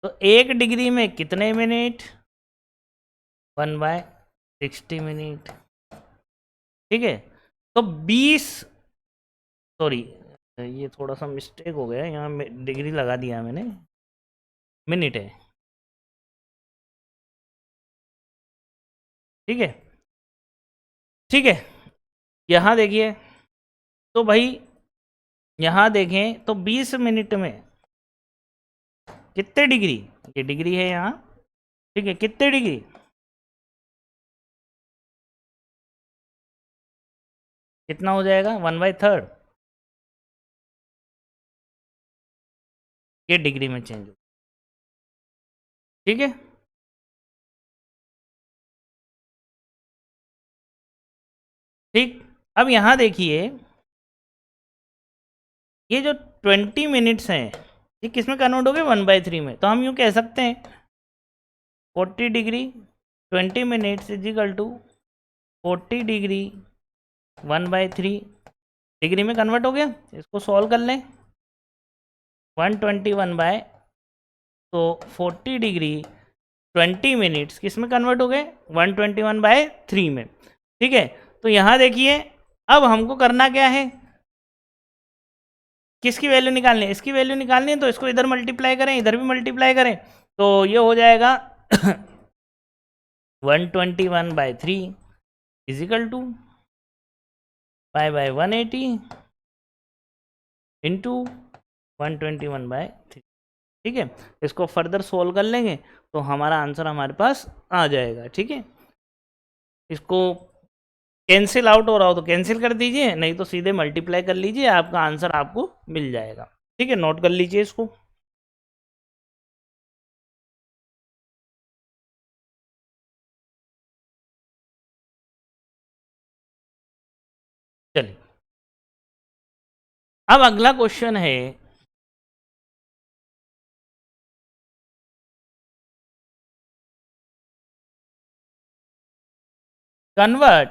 A: तो 1 डिग्री में कितने मिनट, 1/60 मिनट, ठीक है। तो 20, सॉरी ये थोड़ा सा मिस्टेक हो गया, यहाँ डिग्री लगा दिया मैंने, मिनट है, ठीक है, ठीक है। यहाँ देखिए, तो भाई यहाँ देखें तो 20 मिनट में कितने डिग्री, ये डिग्री है यहाँ, ठीक है, कितने डिग्री, कितना हो जाएगा, 1/3, ये डिग्री में चेंज हो, ठीक है। ठीक, अब यहाँ देखिए ये जो 20 मिनट्स हैं ये किस में कन्वर्ट हो गए, 1/3 में। तो हम यूँ कह सकते हैं 40 degree 20 minutes is equal to 40 degree 1/3 degree में कन्वर्ट हो गया। इसको सॉल्व कर लें, 121 बाय, तो 40 डिग्री 20 मिनट्स किस में कन्वर्ट हो गए, 121/3 में, ठीक है। तो यहाँ देखिए अब हमको करना क्या है, किसकी वैल्यू निकालनी है, इसकी वैल्यू निकालनी है। तो इसको इधर मल्टीप्लाई करें, इधर भी मल्टीप्लाई करें, तो ये हो जाएगा 121/3 इज इक्वल टू π/180 इंटू 121/3, ठीक है। इसको फर्दर सोल्व कर लेंगे तो हमारा आंसर हमारे पास आ जाएगा, ठीक है। इसको कैंसिल आउट हो रहा हो तो कैंसिल कर दीजिए, नहीं तो सीधे मल्टीप्लाई कर लीजिए, आपका आंसर आपको मिल जाएगा, ठीक है। नोट कर लीजिए इसको। चलिए अब अगला क्वेश्चन है, कन्वर्ट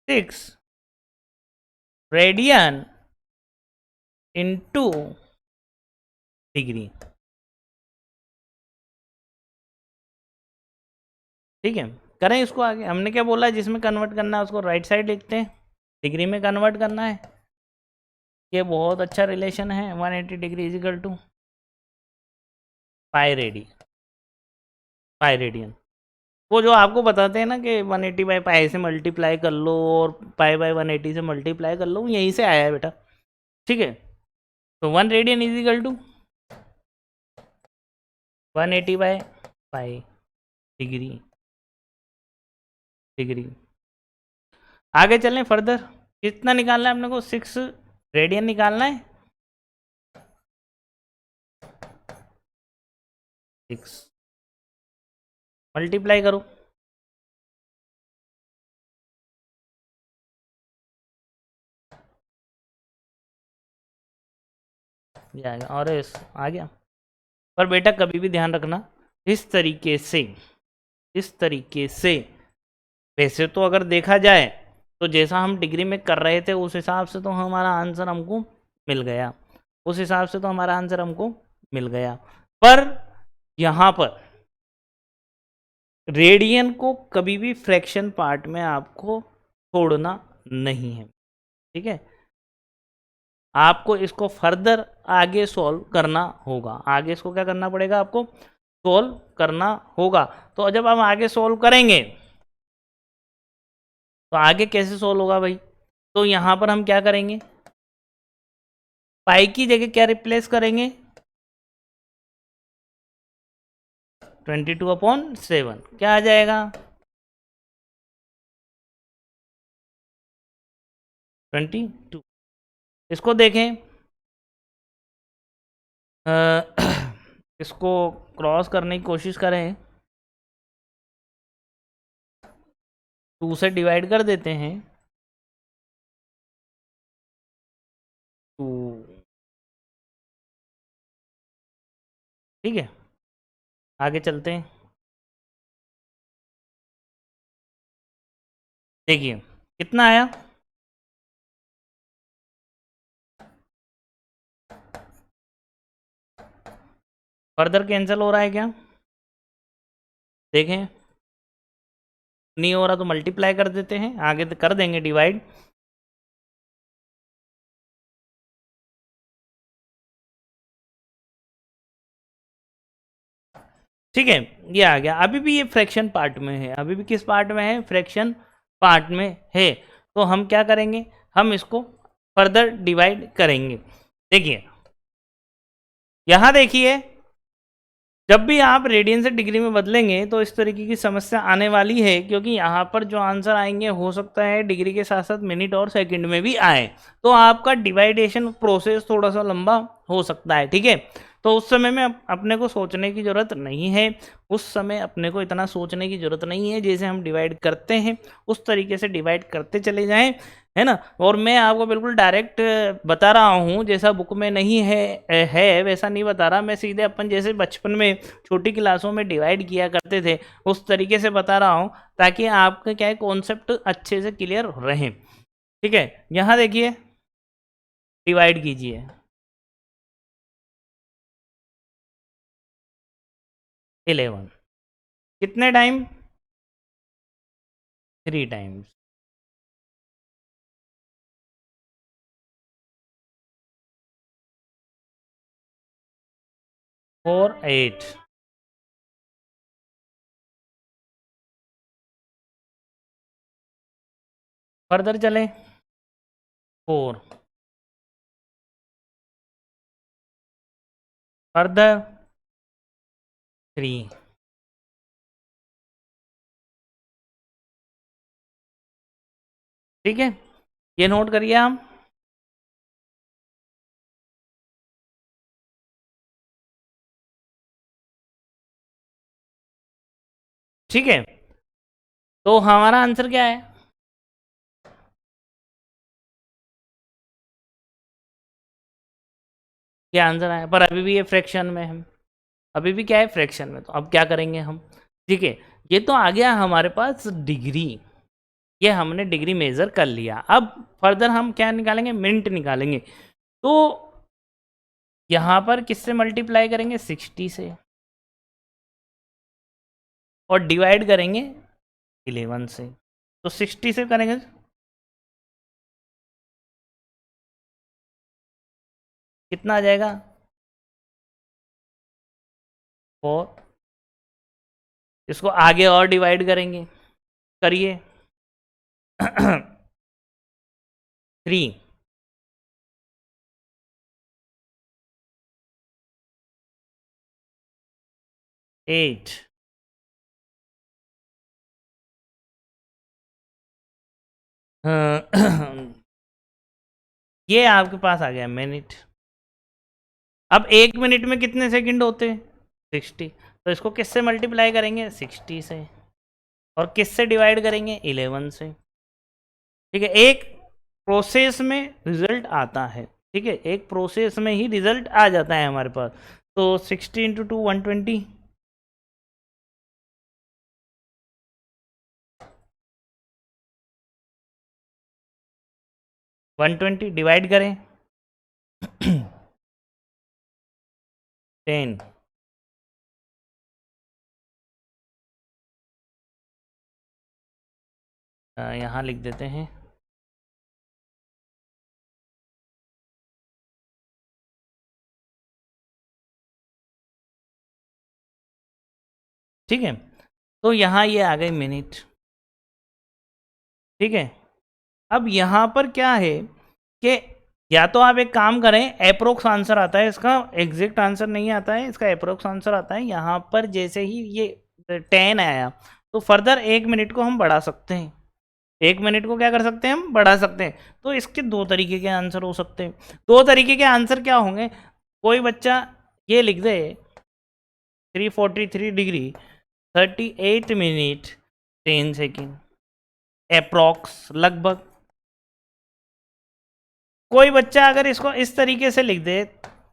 A: 6 रेडियन इनटू डिग्री, ठीक है। करें इसको आगे, हमने क्या बोला, जिसमें कन्वर्ट करना है उसको राइट साइड लिखते हैं, डिग्री में कन्वर्ट करना है। ये बहुत अच्छा रिलेशन है, 180 degree is equal to pi radian. वो जो आपको बताते हैं ना कि 180/पाई से मल्टीप्लाई कर लो और π/180 से मल्टीप्लाई कर लो, यहीं से आया है बेटा, ठीक है। तो 1 रेडियन इज इक्वल टू 180/पाई डिग्री, डिग्री। आगे चलें फर्दर, कितना निकालना है अपने को, 6 रेडियन निकालना है, 6 मल्टीप्लाई करो, ये आएगा, और आ गया। पर बेटा कभी भी ध्यान रखना, इस तरीके से, इस तरीके से, वैसे तो अगर देखा जाए तो जैसा हम डिग्री में कर रहे थे उस हिसाब से तो हमारा आंसर हमको मिल गया, उस हिसाब से तो हमारा आंसर हमको मिल गया। पर यहाँ पर रेडियन को कभी भी फ्रैक्शन पार्ट में आपको छोड़ना नहीं है, ठीक है। आपको इसको फर्दर आगे सॉल्व करना होगा, आगे इसको क्या करना पड़ेगा, आपको सॉल्व करना होगा। तो जब हम आगे सॉल्व करेंगे तो आगे कैसे सॉल्व होगा भाई, तो यहाँ पर हम क्या करेंगे, पाई की जगह क्या रिप्लेस करेंगे, 22/7, क्या आ जाएगा, 22। इसको देखें, इसको क्रॉस करने की कोशिश करें, 2 से डिवाइड कर देते हैं, 2, ठीक है। आगे चलते हैं, देखिए कितना आया, फर्दर कैंसिल हो रहा है क्या, देखें नहीं हो रहा तो मल्टीप्लाई कर देते हैं, आगे तो कर देंगे डिवाइड, ठीक है, ये आ गया। अभी भी ये फ्रैक्शन पार्ट में है, अभी भी किस पार्ट में है, फ्रैक्शन पार्ट में है। तो हम क्या करेंगे, हम इसको फर्दर डिवाइड करेंगे। देखिए यहाँ देखिए, जब भी आप रेडियन से डिग्री में बदलेंगे तो इस तरीके की समस्या आने वाली है, क्योंकि यहाँ पर जो आंसर आएंगे हो सकता है डिग्री के साथ साथ मिनट और सेकंड में भी आए, तो आपका डिवाइडेशन प्रोसेस थोड़ा सा लंबा हो सकता है, ठीक है। तो उस समय में अपने को सोचने की ज़रूरत नहीं है, उस समय अपने को इतना सोचने की ज़रूरत नहीं है, जैसे हम डिवाइड करते हैं उस तरीके से डिवाइड करते चले जाएं, है ना। और मैं आपको बिल्कुल डायरेक्ट बता रहा हूँ, जैसा बुक में नहीं है वैसा नहीं बता रहा, मैं सीधे अपन जैसे बचपन में छोटी क्लासों में डिवाइड किया करते थे उस तरीके से बता रहा हूँ, ताकि आपका क्या है कॉन्सेप्ट अच्छे से क्लियर रहे, ठीक है। यहाँ देखिए डिवाइड कीजिए, 11 कितने टाइम, 3 टाइम्स, 4 8, फर्दर चले 4, फर्दर 3, ठीक है। ये नोट करिए आप, ठीक है। तो हमारा आंसर क्या है, क्या आंसर आया, पर अभी भी ये फ्रैक्शन में है, अभी भी क्या है फ्रैक्शन में, तो अब क्या करेंगे हम, ठीक है। ये तो आ गया हमारे पास डिग्री, ये हमने डिग्री मेजर कर लिया। अब फर्दर हम क्या निकालेंगे, मिनट निकालेंगे। तो यहाँ पर किससे मल्टीप्लाई करेंगे, 60 से, और डिवाइड करेंगे 11 से। तो 60 से करेंगे, कितना आ जाएगा, 4, इसको आगे और डिवाइड करेंगे, करिए 3, 8, ये आपके पास आ गया मिनट। अब 1 मिनट में कितने सेकंड होते हैं, 60, तो इसको किससे मल्टीप्लाई करेंगे, 60 से, और किससे डिवाइड करेंगे, 11 से, ठीक है। एक प्रोसेस में रिजल्ट आता है, ठीक है, एक प्रोसेस में ही रिजल्ट आ जाता है हमारे पास। तो 60 इंटू 2 120, 120 डिवाइड करें 10, यहाँ लिख देते हैं, ठीक है। तो यहाँ ये आ गए मिनट, ठीक है। अब यहाँ पर क्या है कि या तो आप एक काम करें, अप्रोक्स आंसर आता है इसका, एग्जैक्ट आंसर नहीं आता है इसका, अप्रोक्स आंसर आता है। यहाँ पर जैसे ही ये 10 आया तो फर्दर 1 मिनट को हम बढ़ा सकते हैं, 1 मिनट को क्या कर सकते हैं हम, बढ़ा सकते हैं। तो इसके 2 तरीके के आंसर हो सकते हैं। 2 तरीके के आंसर क्या होंगे, कोई बच्चा ये लिख दे 343 डिग्री 38 मिनट 10 सेकेंड अप्रॉक्स, लगभग। कोई बच्चा अगर इसको इस तरीके से लिख दे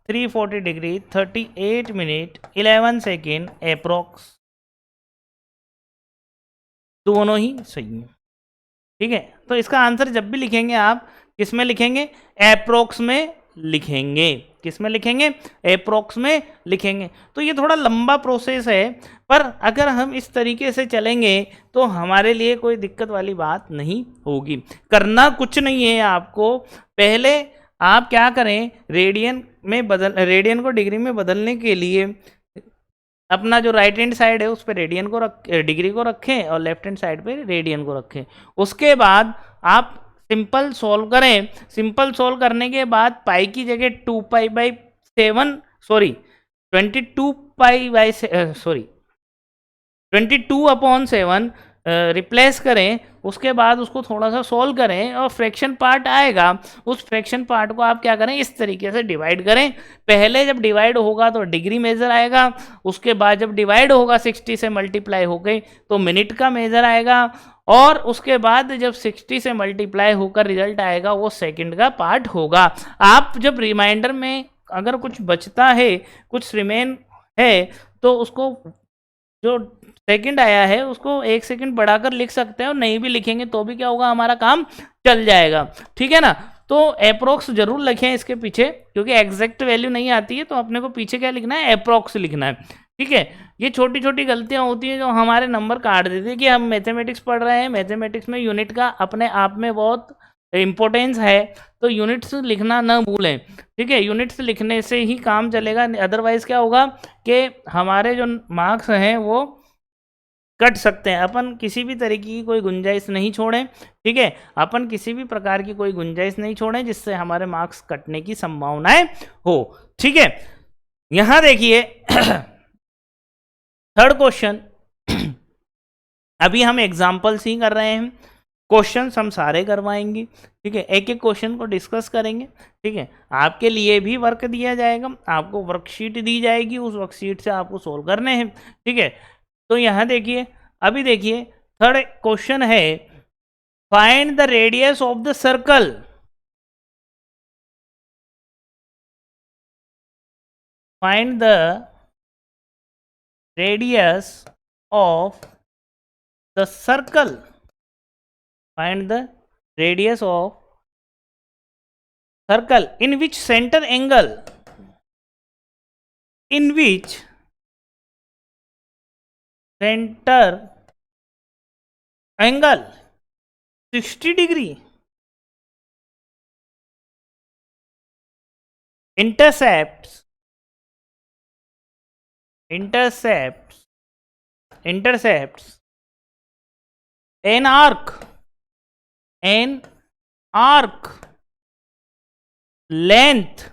A: 340 डिग्री 38 मिनट 11 सेकेंड अप्रॉक्स, दोनों ही सही है। ठीक है, तो इसका आंसर जब भी लिखेंगे आप किस में लिखेंगे, एप्रोक्स में लिखेंगे। किस में लिखेंगे, एप्रोक्स में लिखेंगे। तो ये थोड़ा लंबा प्रोसेस है, पर अगर हम इस तरीके से चलेंगे तो हमारे लिए कोई दिक्कत वाली बात नहीं होगी। करना कुछ नहीं है आपको, पहले आप क्या करें, रेडियन को डिग्री में बदलने के लिए अपना जो राइट हैंड साइड है उस पर रेडियन को डिग्री को रखें और लेफ्ट हैंड साइड पे रेडियन को रखें। उसके बाद आप सिंपल सोल्व करें। सिंपल सोल्व करने के बाद पाई की जगह 2 सॉरी 22/7 रिप्लेस करें। उसके बाद उसको थोड़ा सा सोल्व करें और फ्रैक्शन पार्ट आएगा, उस फ्रैक्शन पार्ट को आप क्या करें, इस तरीके से डिवाइड करें। पहले जब डिवाइड होगा तो डिग्री मेजर आएगा, उसके बाद जब डिवाइड होगा 60 से मल्टीप्लाई हो गई तो मिनट का मेजर आएगा, और उसके बाद जब 60 से मल्टीप्लाई होकर रिजल्ट आएगा वो सेकंड का पार्ट होगा। आप जब रिमाइंडर में अगर कुछ बचता है, कुछ रिमेन है, तो उसको जो सेकंड आया है उसको 1 सेकंड बढ़ाकर लिख सकते हैं, और नहीं भी लिखेंगे तो भी क्या होगा, हमारा काम चल जाएगा। ठीक है ना। तो अप्रोक्स जरूर लिखें इसके पीछे, क्योंकि एग्जैक्ट वैल्यू नहीं आती है, तो अपने को पीछे क्या लिखना है, अप्रोक्स लिखना है। ठीक है, ये छोटी छोटी गलतियां होती हैं जो हमारे नंबर काट देती है। कि हम मैथमेटिक्स पढ़ रहे हैं, मैथमेटिक्स में यूनिट का अपने आप में बहुत इंपॉर्टेंस है, तो यूनिट्स लिखना ना भूलें। ठीक है, यूनिट्स लिखने से ही काम चलेगा, अदरवाइज क्या होगा कि हमारे जो मार्क्स हैं वो कट सकते हैं। अपन किसी भी तरीके की कोई गुंजाइश नहीं छोड़ें। ठीक है, अपन किसी भी प्रकार की कोई गुंजाइश नहीं छोड़ें जिससे हमारे मार्क्स कटने की संभावनाएं हो। ठीक है, यहां देखिए थर्ड क्वेश्चन, अभी हम एग्जाम्पल्स ही कर रहे हैं, क्वेश्चंस हम सारे करवाएंगे। ठीक है, एक एक क्वेश्चन को डिस्कस करेंगे। ठीक है, आपके लिए भी वर्क दिया जाएगा, आपको वर्कशीट दी जाएगी, उस वर्कशीट से आपको सोल्व करने हैं। ठीक है, तो यहां देखिए, अभी देखिए थर्ड क्वेश्चन है, find the radius of the circle. Find the radius of the circle. Find the radius of circle in which center angle, in which center angle 60 degree intercepts an arc length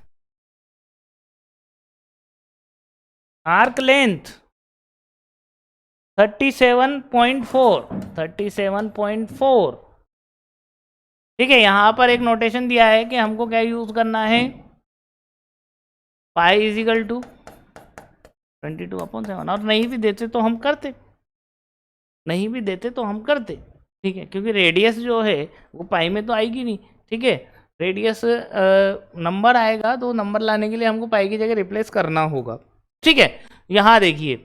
A: 37.4। ठीक है, यहां पर एक notation दिया है कि हमको क्या यूज करना है, पाई इजिकल टू 22/7, और नहीं भी देते तो हम करते, ठीक है, क्योंकि रेडियस जो है वो पाई में तो आएगी नहीं। ठीक है, रेडियस नंबर आएगा, तो नंबर लाने के लिए हमको पाई की जगह रिप्लेस करना होगा। ठीक है, यहां देखिए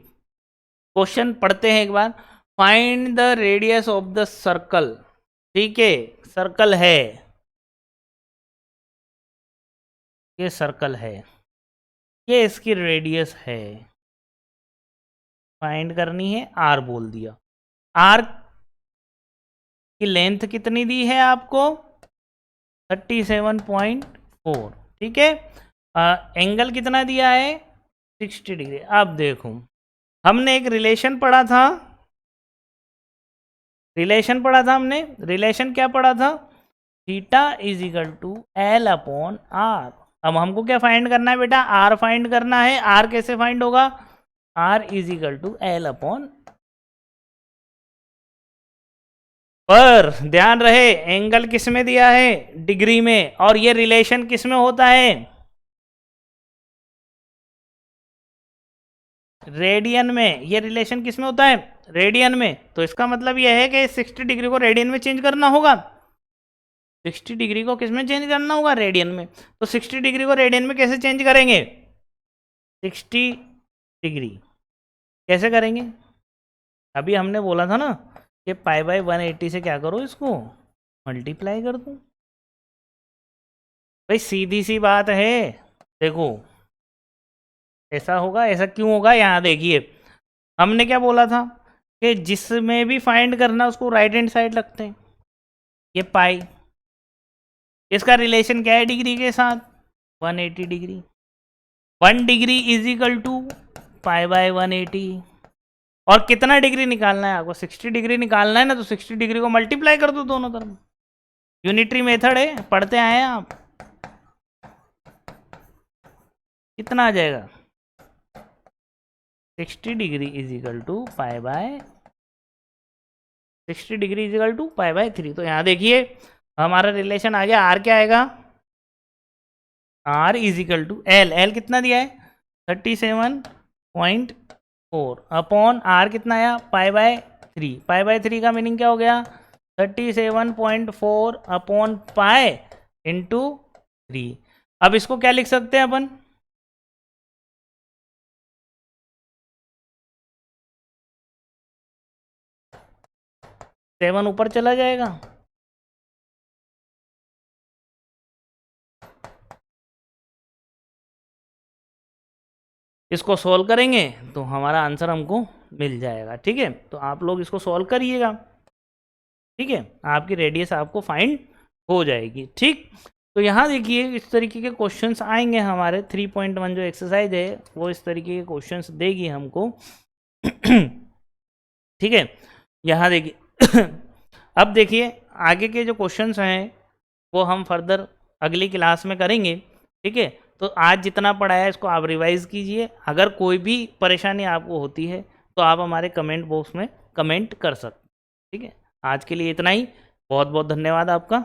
A: क्वेश्चन पढ़ते हैं एक बार। Find the radius of the circle. ठीक है, सर्कल है, ये सर्कल है, ये इसकी रेडियस है, फाइंड करनी है, आर बोल दिया। आर की लेंथ कितनी दी है आपको, 37.4। ठीक है, एंगल कितना दिया है, 60 डिग्री। अब देखो, हमने एक रिलेशन पढ़ा था, हमने रिलेशन क्या पढ़ा था, theta is equal to L upon R. अब हमको क्या फाइंड करना है बेटा, आर फाइंड करना है। आर कैसे फाइंड होगा, R is equal to L upon पर ध्यान रहे एंगल किस में दिया है, डिग्री में, और ये रिलेशन किस में होता है, रेडियन में। ये रिलेशन किस में होता है, रेडियन में। तो इसका मतलब यह है कि 60 डिग्री को रेडियन में चेंज करना होगा। 60 डिग्री को किस में चेंज करना होगा, रेडियन में। तो 60 डिग्री को रेडियन में कैसे चेंज करेंगे, 60 डिग्री कैसे करेंगे, अभी हमने बोला था ना कि पाई बाय 180 से क्या करो, इसको मल्टीप्लाई कर दो। भाई सीधी सी बात है। देखो ऐसा होगा, ऐसा क्यों होगा, यहाँ देखिए हमने क्या बोला था कि जिसमें भी फाइंड करना उसको राइट हैंड साइड रखते हैं। ये पाई, इसका रिलेशन क्या है डिग्री के साथ, 180 degree. 1 degree is equal to pi by 180। और कितना डिग्री निकालना है आपको, 60 डिग्री निकालना है ना, तो 60 डिग्री को मल्टीप्लाई कर दो दोनों तरफ। यूनिटरी मेथड है, पढ़ते आए हैं आप। कितना आ जाएगा, 60 degree is equal to pi by 60 degree is equal to pi by 3। तो यहाँ देखिए हमारा रिलेशन आ गया, आर क्या आएगा, R is equal to L, L कितना दिया है 37.4 अपॉन आर कितना आया पाई बाय 3। पाई बाय 3 का मीनिंग क्या हो गया, 37.4 अपॉन पाई इंटू 3। अब इसको क्या लिख सकते हैं अपन, सेवन ऊपर चला जाएगा, इसको सॉल्व करेंगे तो हमारा आंसर हमको मिल जाएगा। ठीक है, तो आप लोग इसको सॉल्व करिएगा। ठीक है, आपकी रेडियस आपको फाइंड हो जाएगी। ठीक, तो यहाँ देखिए इस तरीके के क्वेश्चंस आएंगे हमारे 3.1 जो एक्सरसाइज है वो इस तरीके के क्वेश्चंस देगी हमको। ठीक है, यहाँ देखिए अब देखिए आगे के जो क्वेश्चंस हैं वो हम फर्दर अगली क्लास में करेंगे। ठीक है, तो आज जितना पढ़ाया इसको आप रिवाइज कीजिए। अगर कोई भी परेशानी आपको होती है तो आप हमारे कमेंट बॉक्स में कमेंट कर सकते। ठीक है, आज के लिए इतना ही। बहुत बहुत धन्यवाद आपका।